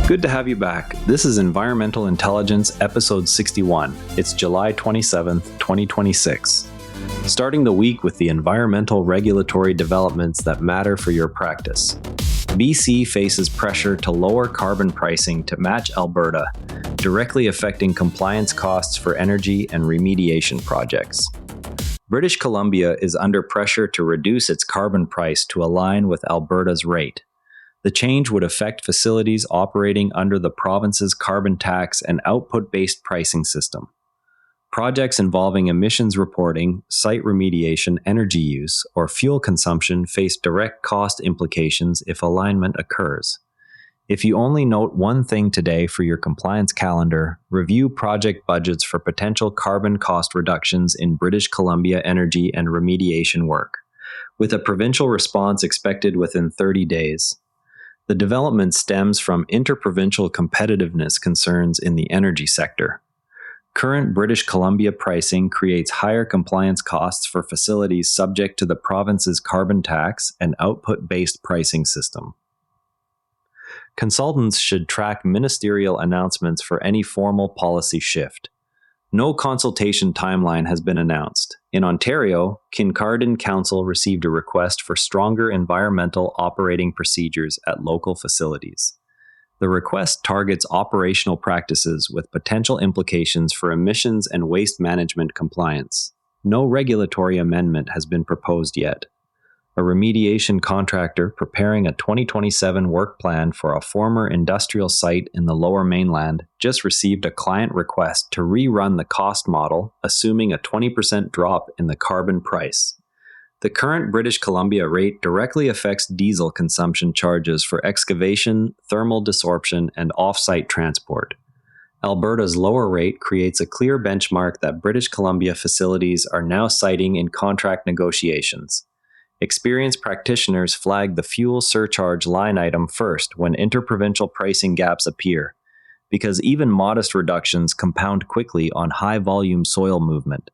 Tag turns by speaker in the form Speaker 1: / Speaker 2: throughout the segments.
Speaker 1: Good to have you back. This is Environmental Intelligence, Episode 61. It's July 27th, 2026. Starting the week with the environmental regulatory developments that matter for your practice. BC faces pressure to lower carbon pricing to match Alberta, directly affecting compliance costs for energy and remediation projects. British Columbia is under pressure to reduce its carbon price to align with Alberta's rate. The change would affect facilities operating under the province's carbon tax and output-based pricing system. Projects involving emissions reporting, site remediation, energy use, or fuel consumption face direct cost implications if alignment occurs. If you only note one thing today for your compliance calendar, review project budgets for potential carbon cost reductions in British Columbia energy and remediation work, with a provincial response expected within 30 days. The development stems from interprovincial competitiveness concerns in the energy sector. Current British Columbia pricing creates higher compliance costs for facilities subject to the province's carbon tax and output-based pricing system. Consultants should track ministerial announcements for any formal policy shift. No consultation timeline has been announced. In Ontario, Kincardine Council received a request for stronger environmental operating procedures at local facilities. The request targets operational practices with potential implications for emissions and waste management compliance. No regulatory amendment has been proposed yet. A remediation contractor preparing a 2027 work plan for a former industrial site in the Lower Mainland just received a client request to rerun the cost model, assuming a 20% drop in the carbon price. The current British Columbia rate directly affects diesel consumption charges for excavation, thermal desorption, and off-site transport. Alberta's lower rate creates a clear benchmark that British Columbia facilities are now citing in contract negotiations. Experienced practitioners flag the fuel surcharge line item first when interprovincial pricing gaps appear, because even modest reductions compound quickly on high-volume soil movement.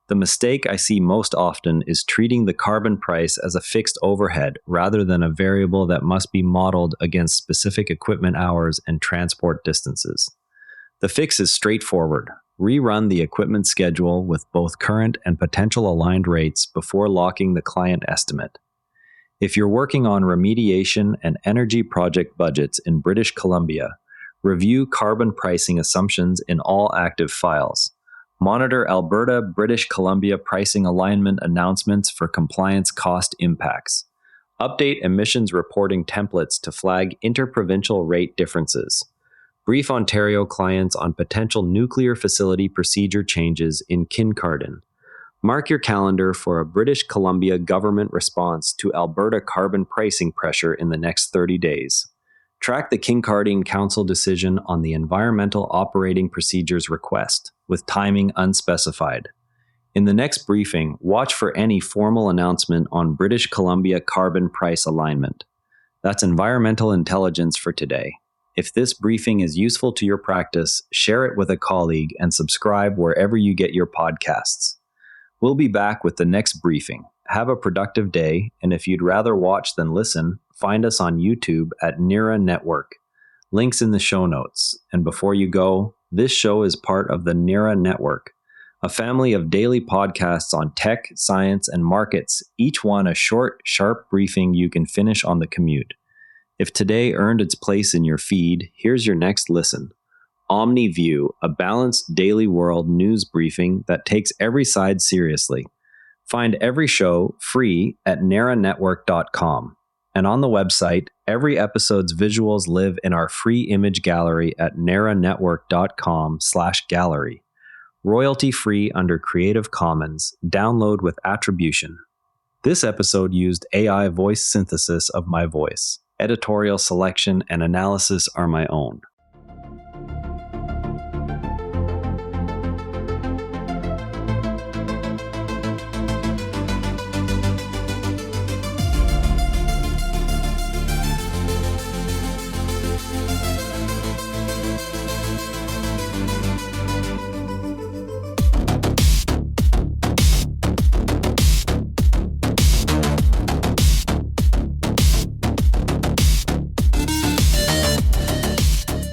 Speaker 1: The mistake I see most often is treating the carbon price as a fixed overhead rather than a variable that must be modeled against specific equipment hours and transport distances. The fix is straightforward. Rerun the equipment schedule with both current and potential aligned rates before locking the client estimate. If you're working on remediation and energy project budgets in British Columbia, review carbon pricing assumptions in all active files. Monitor Alberta, British Columbia pricing alignment announcements for compliance cost impacts. Update emissions reporting templates to flag interprovincial rate differences. Brief Ontario clients on potential nuclear facility procedure changes in Kincardine. Mark your calendar for a British Columbia government response to Alberta carbon pricing pressure in the next 30 days. Track the Kincardine Council decision on the Environmental Operating Procedures request, with timing unspecified. In the next briefing, watch for any formal announcement on British Columbia carbon price alignment. That's environmental intelligence for today. If this briefing is useful to your practice, share it with a colleague and subscribe wherever you get your podcasts. We'll be back with the next briefing. Have a productive day, and if you'd rather watch than listen, find us on YouTube at NERA Network. Links in the show notes. And before you go, this show is part of the NERA Network, a family of daily podcasts on tech, science, and markets, each one a short, sharp briefing you can finish on the commute. If today earned its place in your feed, here's your next listen. OmniView, a balanced daily world news briefing that takes every side seriously. Find every show free at neranetwork.com. And on the website, every episode's visuals live in our free image gallery at neranetwork.com/gallery. Royalty free under Creative Commons. Download with attribution. This episode used AI voice synthesis of my voice. Editorial selection and analysis are my own.